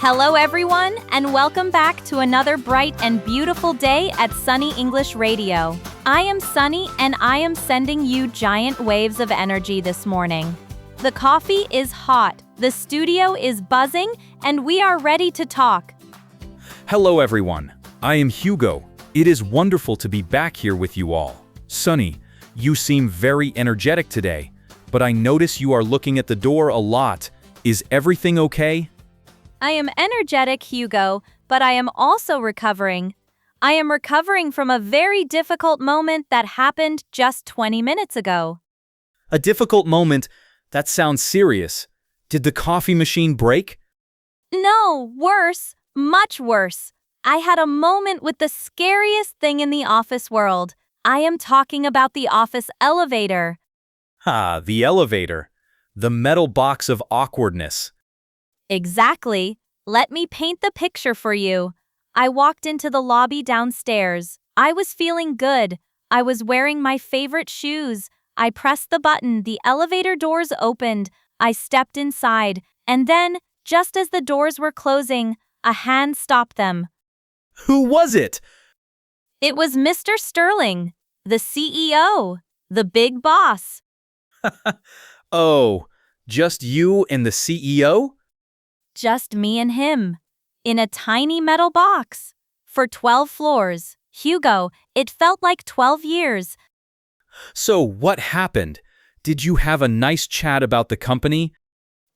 Hello, everyone, and welcome back to another bright and beautiful day at Sunny English Radio. I am Sunny, and I am sending you giant waves of energy this morning. The coffee is hot, the studio is buzzing, and we are ready to talk. Hello, everyone. I am Hugo. It is wonderful to be back here with you all. Sunny, you seem very energetic today, but I notice you are looking at the door a lot. Is everything okay? I am energetic, Hugo, but I am also recovering. I am recovering from a very difficult moment that happened just 20 minutes ago. A difficult moment? That sounds serious. Did the coffee machine break? No, worse, much worse. I had a moment with the scariest thing in the office world. I am talking about the office elevator. The elevator. The metal box of awkwardness. Exactly. Let me paint the picture for you. I walked into the lobby downstairs. I was feeling good. I was wearing my favorite shoes. I pressed the button, the elevator doors opened. I stepped inside, and then, just as the doors were closing, a hand stopped them. Who was it? It was Mr. Sterling, the CEO, the big boss. Oh, just you and the CEO? Just me and him. In a tiny metal box. For 12 floors. Hugo, it felt like 12 years. So what happened? Did you have a nice chat about the company?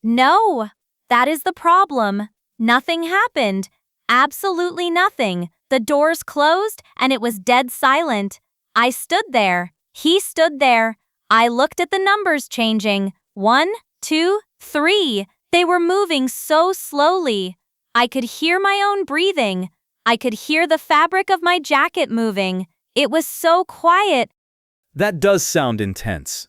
No, that is the problem. Nothing happened. Absolutely nothing. The doors closed and it was dead silent. I stood there. He stood there. I looked at the numbers changing. 1, 2, 3. They were moving so slowly. I could hear my own breathing. I could hear the fabric of my jacket moving. It was so quiet. That does sound intense.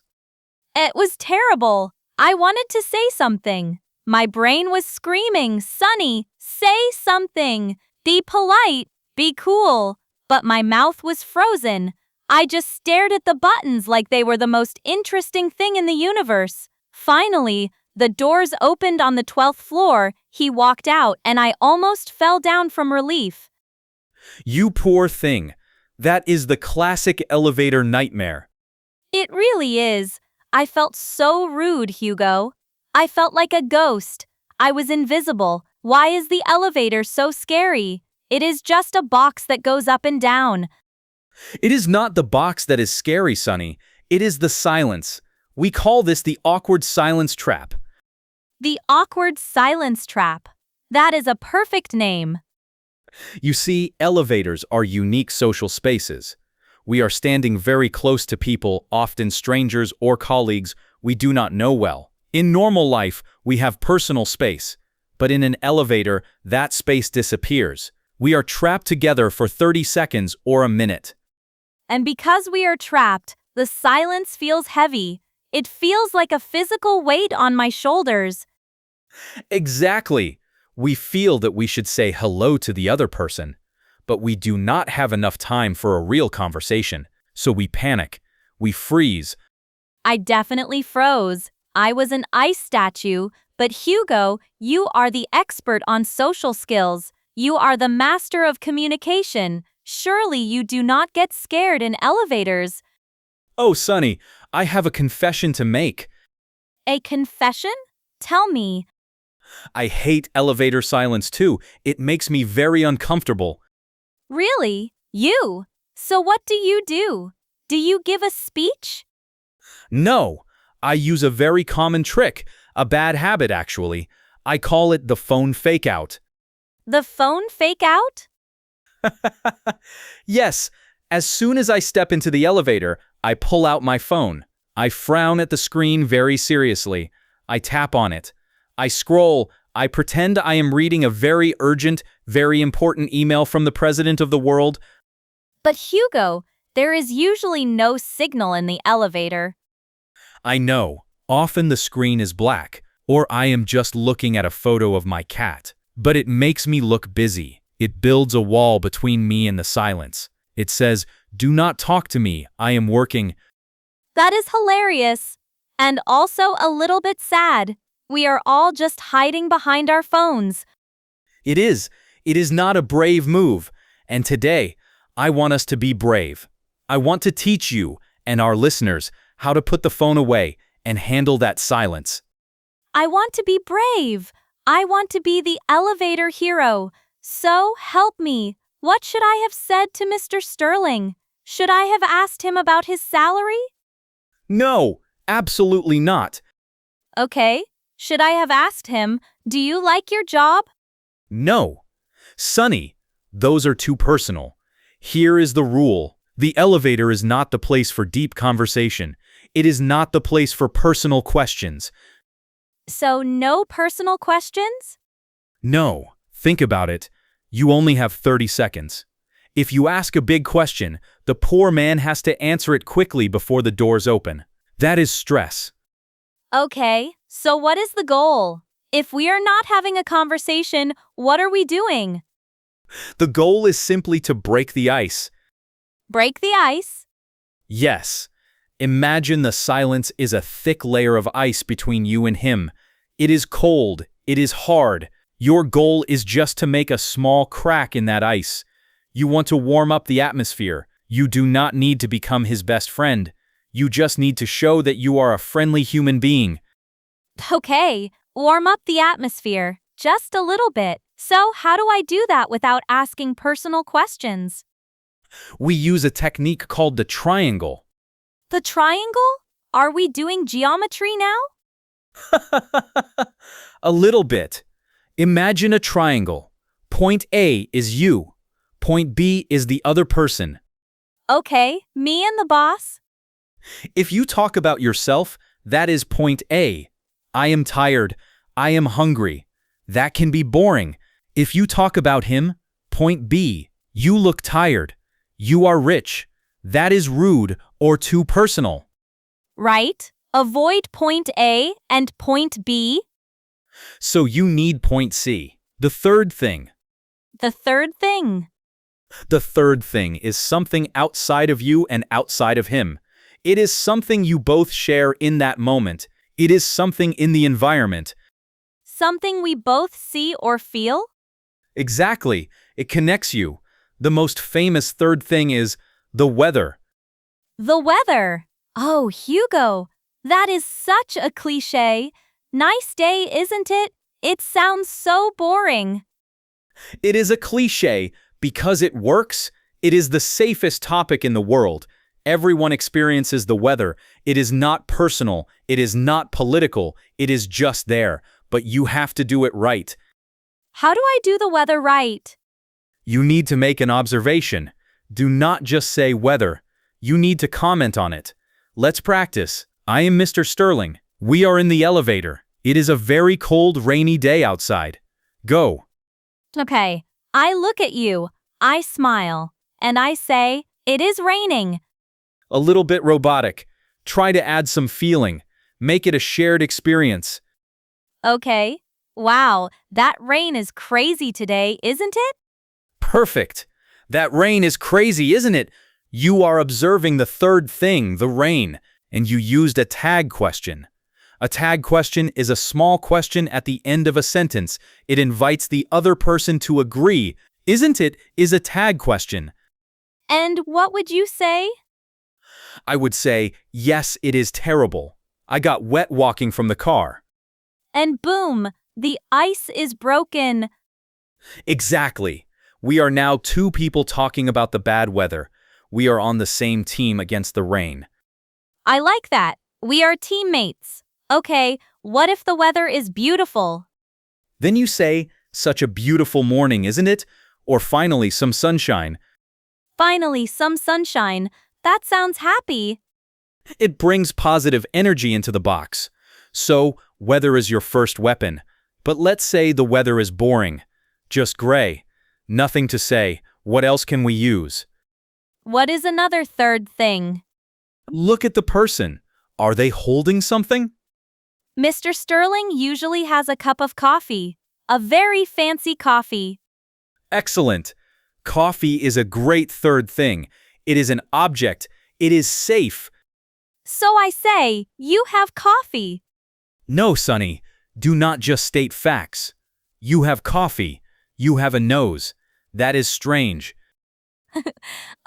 It was terrible. I wanted to say something. My brain was screaming, "Sunny, say something. Be polite. Be cool." But my mouth was frozen. I just stared at the buttons like they were the most interesting thing in the universe. Finally, the doors opened on the 12th floor, he walked out, and I almost fell down from relief. You poor thing. That is the classic elevator nightmare. It really is. I felt so rude, Hugo. I felt like a ghost. I was invisible. Why is the elevator so scary? It is just a box that goes up and down. It is not the box that is scary, Sunny. It is the silence. We call this the awkward silence trap. The awkward silence trap. That is a perfect name. You see, elevators are unique social spaces. We are standing very close to people, often strangers or colleagues we do not know well. In normal life, we have personal space, but in an elevator, that space disappears. We are trapped together for 30 seconds or a minute. And because we are trapped, the silence feels heavy. It feels like a physical weight on my shoulders. Exactly. We feel that we should say hello to the other person, but we do not have enough time for a real conversation, so we panic. We freeze. I definitely froze. I was an ice statue, but Hugo, you are the expert on social skills. You are the master of communication. Surely you do not get scared in elevators. Oh, Sunny, I have a confession to make. A confession? Tell me. I hate elevator silence too. It makes me very uncomfortable. Really? You? So what do you do? Do you give a speech? No, I use a very common trick, a bad habit actually. I call it the phone fake-out. The phone fake-out? Yes, as soon as I step into the elevator, I pull out my phone. I frown at the screen very seriously. I tap on it. I scroll. I pretend I am reading a very urgent, very important email from the president of the world. But Hugo, there is usually no signal in the elevator. I know. Often the screen is black, or I am just looking at a photo of my cat. But it makes me look busy. It builds a wall between me and the silence. It says, "Do not talk to me, I am working." That is hilarious. And also a little bit sad. We are all just hiding behind our phones. It is. It is not a brave move. And today, I want us to be brave. I want to teach you and our listeners how to put the phone away and handle that silence. I want to be brave. I want to be the elevator hero. So help me. What should I have said to Mr. Sterling? Should I have asked him about his salary? No, absolutely not. Okay. Should I have asked him, do you like your job? No. Sonny, those are too personal. Here is the rule. The elevator is not the place for deep conversation. It is not the place for personal questions. So no personal questions? No. Think about it. You only have 30 seconds. If you ask a big question, the poor man has to answer it quickly before the doors open. That is stress. Okay, so what is the goal? If we are not having a conversation, what are we doing? The goal is simply to break the ice. Break the ice? Yes. Imagine the silence is a thick layer of ice between you and him. It is cold. It is hard. Your goal is just to make a small crack in that ice. You want to warm up the atmosphere. You do not need to become his best friend. You just need to show that you are a friendly human being. Okay, warm up the atmosphere, just a little bit. So how do I do that without asking personal questions? We use a technique called the triangle. The triangle? Are we doing geometry now? A little bit. Imagine a triangle. Point A is you. Point B is the other person. Okay, me and the boss? If you talk about yourself, that is point A. I am tired. I am hungry. That can be boring. If you talk about him, point B. You look tired. You are rich. That is rude or too personal. Right. Avoid point A and point B. So you need point C. The third thing. The third thing. The third thing is something outside of you and outside of him. It is something you both share in that moment. It is something in the environment. Something we both see or feel? Exactly. It connects you. The most famous third thing is the weather. The weather. Oh, Hugo, that is such a cliché. Nice day, isn't it? It sounds so boring. It is a cliché because it works. It is the safest topic in the world. Everyone experiences the weather. It is not personal. It is not political. It is just there. But you have to do it right. How do I do the weather right? You need to make an observation. Do not just say weather. You need to comment on it. Let's practice. I am Mr. Sterling. We are in the elevator. It is a very cold, rainy day outside. Go. Okay, I look at you, I smile, and I say, it is raining. A little bit robotic. Try to add some feeling. Make it a shared experience. Okay. Wow, that rain is crazy today, isn't it? Perfect. That rain is crazy, isn't it? You are observing the third thing, the rain, and you used a tag question. A tag question is a small question at the end of a sentence. It invites the other person to agree. Isn't it is a tag question. And what would you say? I would say, yes, it is terrible. I got wet walking from the car. And boom, the ice is broken. Exactly. We are now two people talking about the bad weather. We are on the same team against the rain. I like that. We are teammates. Okay, what if the weather is beautiful? Then you say, such a beautiful morning, isn't it? Or finally, some sunshine. Finally, some sunshine. That sounds happy. It brings positive energy into the box. So, weather is your first weapon. But let's say the weather is boring. Just gray. Nothing to say. What else can we use? What is another third thing? Look at the person. Are they holding something? Mr. Sterling usually has a cup of coffee. A very fancy coffee. Excellent. Coffee is a great third thing. It is an object. It is safe. So I say, you have coffee. No, Sonny. Do not just state facts. You have coffee. You have a nose. That is strange.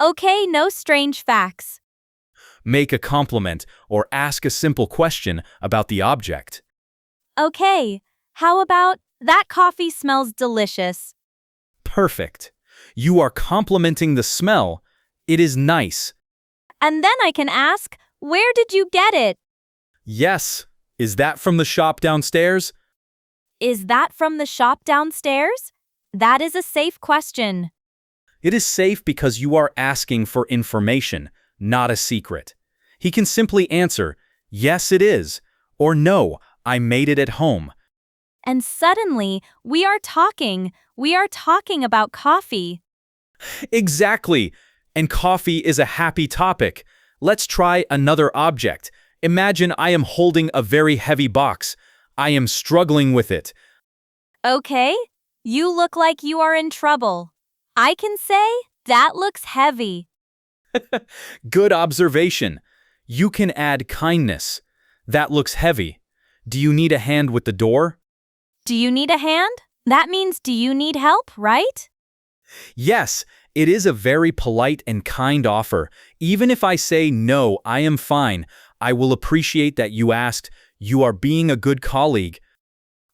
Okay, no strange facts. Make a compliment or ask a simple question about the object. Okay, how about that coffee smells delicious? Perfect. You are complimenting the smell. It is nice. And then I can ask, where did you get it? Yes. Is that from the shop downstairs? Is that from the shop downstairs? That is a safe question. It is safe because you are asking for information, not a secret. He can simply answer, yes it is, or no, I made it at home. And suddenly, we are talking about coffee. Exactly. And coffee is a happy topic. Let's try another object. Imagine I am holding a very heavy box. I am struggling with it. Okay, you look like you are in trouble. I can say, that looks heavy. Good observation. You can add kindness. That looks heavy. Do you need a hand with the door? Do you need a hand? That means do you need help, right? Yes, it is a very polite and kind offer. Even if I say no, I am fine. I will appreciate that you asked. You are being a good colleague.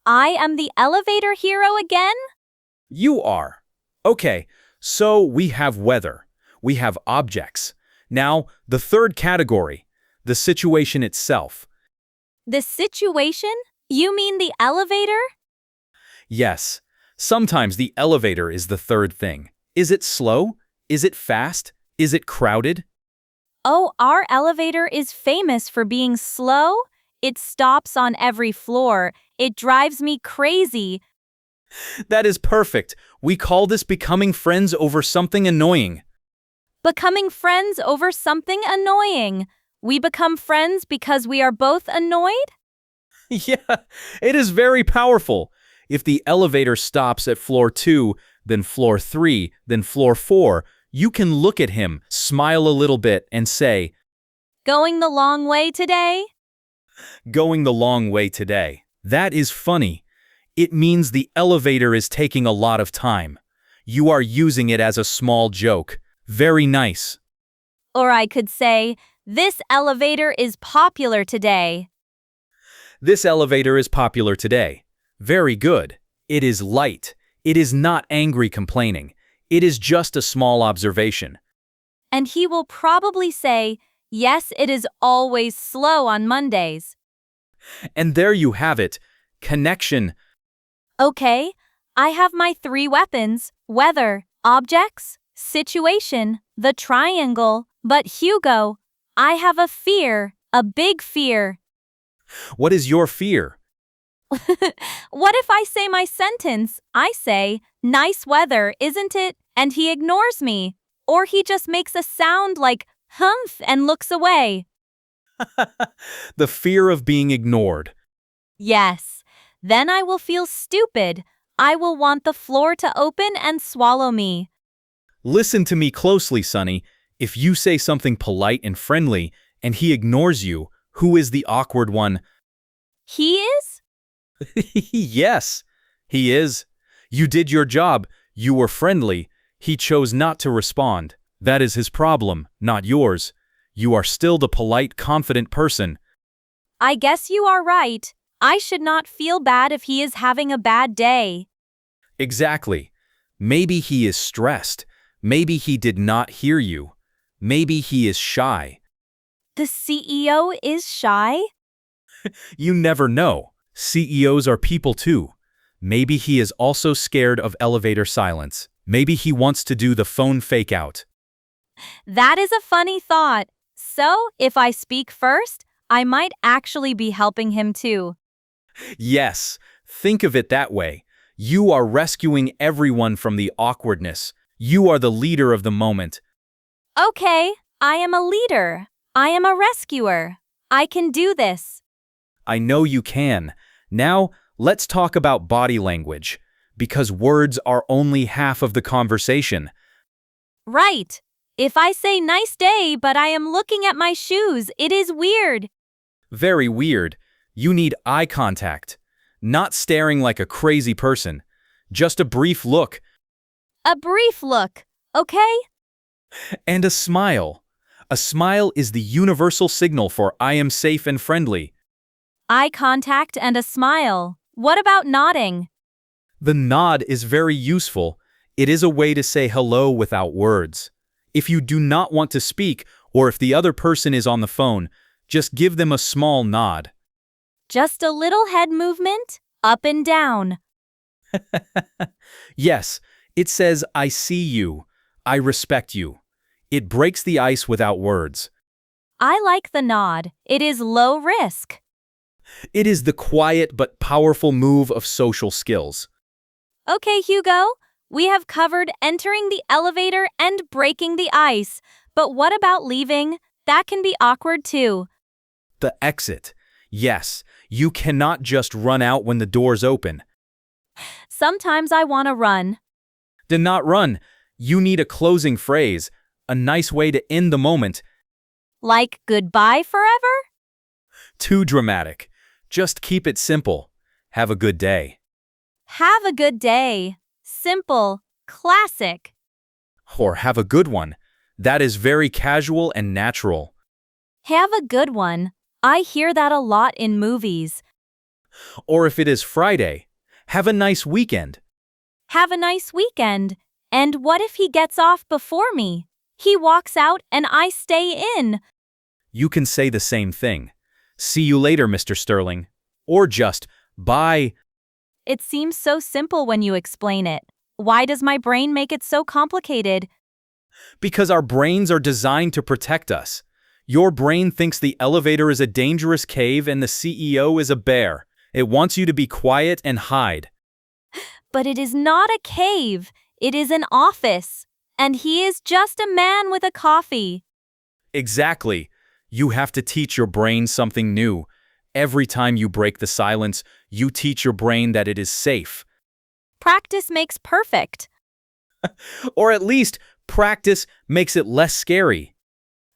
I am the elevator hero again? You are. Okay, so we have weather. We have objects. Now, the third category, the situation itself. The situation? You mean the elevator? Yes, sometimes the elevator is the third thing. Is it slow? Is it fast? Is it crowded? Oh, our elevator is famous for being slow. It stops on every floor. It drives me crazy. That is perfect. We call this becoming friends over something annoying. Becoming friends over something annoying. We become friends because we are both annoyed? Yeah, it is very powerful. If the elevator stops at floor 2, then floor 3, then floor 4, you can look at him, smile a little bit, and say, Going the long way today? going the long way today. That is funny. It means the elevator is taking a lot of time. You are using it as a small joke. Very nice. Or I could say, this elevator is popular today. This elevator is popular today. Very good. It is light. It is not angry complaining. It is just a small observation. And he will probably say, yes, it is always slow on Mondays. And there you have it. Connection. Okay, I have my 3 weapons: weather, objects, situation, the triangle. But Hugo, I have a fear, a big fear. What is your fear? What if I say my sentence? I say, nice weather, isn't it? And he ignores me. Or he just makes a sound like humph and looks away. The fear of being ignored. Yes. Then I will feel stupid. I will want the floor to open and swallow me. Listen to me closely, Sonny. If you say something polite and friendly, and he ignores you, who is the awkward one? He is? Yes, he is. You did your job. You were friendly. He chose not to respond. That is his problem, not yours. You are still the polite, confident person. I guess you are right. I should not feel bad if he is having a bad day. Exactly. Maybe he is stressed. Maybe he did not hear you. Maybe he is shy. The CEO is shy? You never know. CEOs are people too. Maybe he is also scared of elevator silence. Maybe he wants to do the phone fake out. That is a funny thought. So, if I speak first, I might actually be helping him too. Yes, think of it that way. You are rescuing everyone from the awkwardness. You are the leader of the moment. Okay, I am a leader. I am a rescuer. I can do this. I know you can. Now, let's talk about body language, because words are only half of the conversation. Right. If I say nice day but I am looking at my shoes, it is weird. Very weird. You need eye contact. Not staring like a crazy person. Just a brief look A brief look, okay? and a smile. A smile is the universal signal for I am safe and friendly. Eye contact and a smile. What about nodding? The nod is very useful. It is a way to say hello without words. If you do not want to speak, or if the other person is on the phone, just give them a small nod. Just a little head movement, up and down. Yes, it says I see you, I respect you. It breaks the ice without words. I like the nod. It is low risk. It is the quiet but powerful move of social skills. Okay, Hugo, we have covered entering the elevator and breaking the ice. But what about leaving? That can be awkward too. The exit. Yes, you cannot just run out when the doors open. Sometimes I want to run. Do not run. You need a closing phrase, a nice way to end the moment. Like goodbye forever? Too dramatic. Just keep it simple. Have a good day. Have a good day. Simple. Classic. Or have a good one. That is very casual and natural. Have a good one. I hear that a lot in movies. Or if it is Friday, have a nice weekend. Have a nice weekend. And what if he gets off before me? He walks out and I stay in. You can say the same thing. See you later, Mr. Sterling. Or just, bye. It seems so simple when you explain it. Why does my brain make it so complicated? Because our brains are designed to protect us. Your brain thinks the elevator is a dangerous cave and the CEO is a bear. It wants you to be quiet and hide. But it is not a cave. It is an office. And he is just a man with a coffee. Exactly. You have to teach your brain something new. Every time you break the silence, you teach your brain that it is safe. Practice makes perfect. Or at least, practice makes it less scary.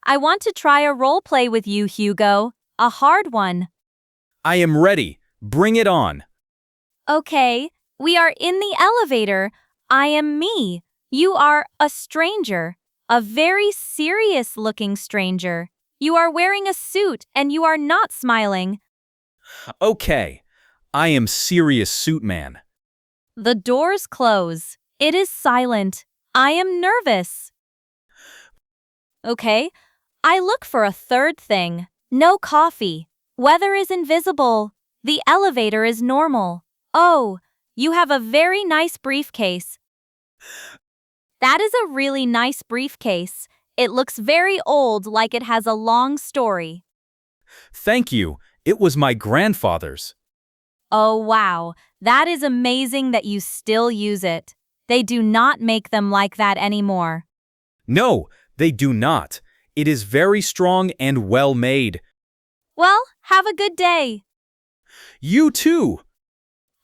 I want to try a role play with you, Hugo. A hard one. I am ready. Bring it on. Okay, we are in the elevator. I am me. You are a stranger. A very serious-looking stranger. You are wearing a suit and you are not smiling. Okay, I am Serious Suit Man. The doors close. It is silent. I am nervous. Okay, I look for a third thing. No coffee. Weather is invisible. The elevator is normal. Oh, you have a very nice briefcase. That is a really nice briefcase. It looks very old, like it has a long story. Thank you. It was my grandfather's. Oh, wow. That is amazing that you still use it. They do not make them like that anymore. No, they do not. It is very strong and well made. Well, have a good day. You too.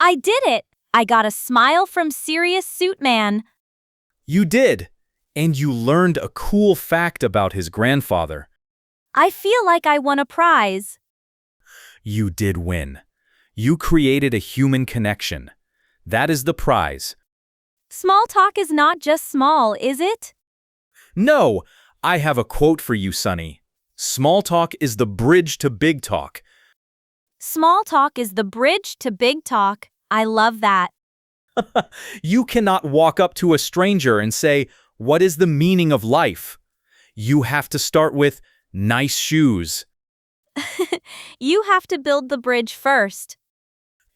I did it. I got a smile from Serious Suit Man. You did. And you learned a cool fact about his grandfather. I feel like I won a prize. You did win. You created a human connection. That is the prize. Small talk is not just small, is it? No, I have a quote for you, Sonny. Small talk is the bridge to big talk. Small talk is the bridge to big talk. I love that. You cannot walk up to a stranger and say, "What is the meaning of life?" You have to start with, "Nice shoes." You have to build the bridge first.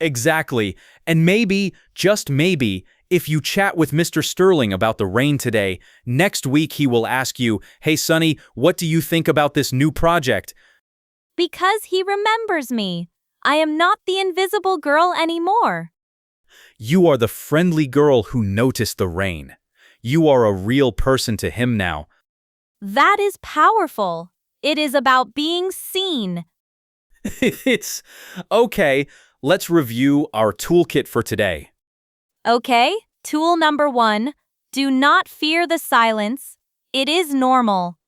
Exactly. And maybe, just maybe, if you chat with Mr. Sterling about the rain today, next week he will ask you, "Hey, Sonny, what do you think about this new project?" Because he remembers me. I am not the invisible girl anymore. You are the friendly girl who noticed the rain. You are a real person to him now. That is powerful. It is about being seen. It's okay. Let's review our toolkit for today. Okay, tool number 1. Do not fear the silence. It is normal.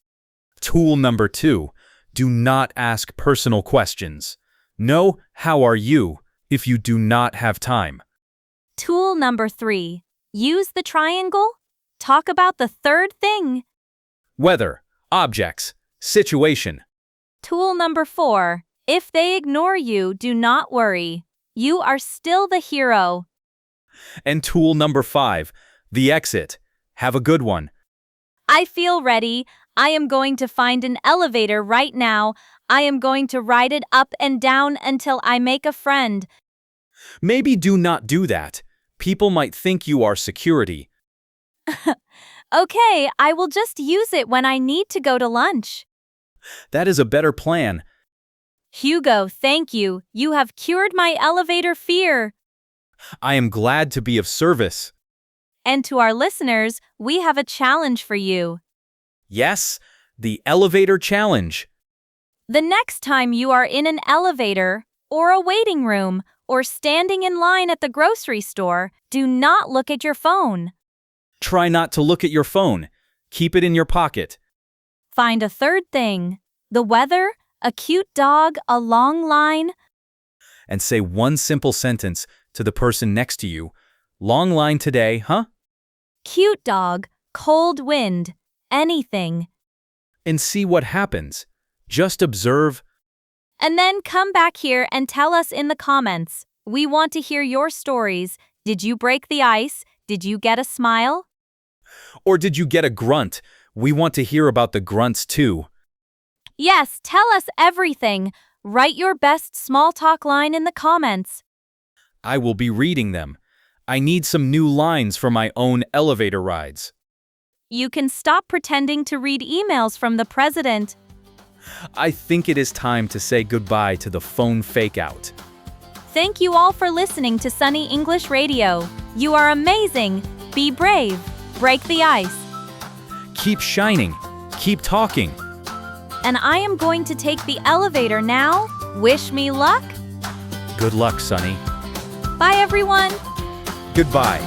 Tool number 2. Do not ask personal questions. No, how are you, if you do not have time. Tool number 3. Use the triangle. Talk about the third thing. Weather, objects, situation. Tool number 4. If they ignore you, do not worry. You are still the hero. And tool number 5, the exit. Have a good one. I feel ready. I am going to find an elevator right now. I am going to ride it up and down until I make a friend. Maybe do not do that. People might think you are security. Okay, I will just use it when I need to go to lunch. That is a better plan. Hugo, thank you. You have cured my elevator fear. I am glad to be of service. And to our listeners, we have a challenge for you. Yes, the elevator challenge. The next time you are in an elevator, or a waiting room, or standing in line at the grocery store, do not look at your phone. Try not to look at your phone. Keep it in your pocket. Find a third thing. The weather, a cute dog, a long line. And say one simple sentence to the person next to you. Long line today, huh? Cute dog, cold wind, anything. And see what happens. Just observe. And then come back here and tell us in the comments. We want to hear your stories. Did you break the ice? Did you get a smile? Or did you get a grunt? We want to hear about the grunts too. Yes, tell us everything. Write your best small talk line in the comments. I will be reading them. I need some new lines for my own elevator rides. You can stop pretending to read emails from the president. I think it is time to say goodbye to the phone fake-out. Thank you all for listening to Sunny English Radio. You are amazing. Be brave. Break the ice. Keep shining. Keep talking. And I am going to take the elevator now. Wish me luck. Good luck, Sunny. Bye, everyone. Goodbye.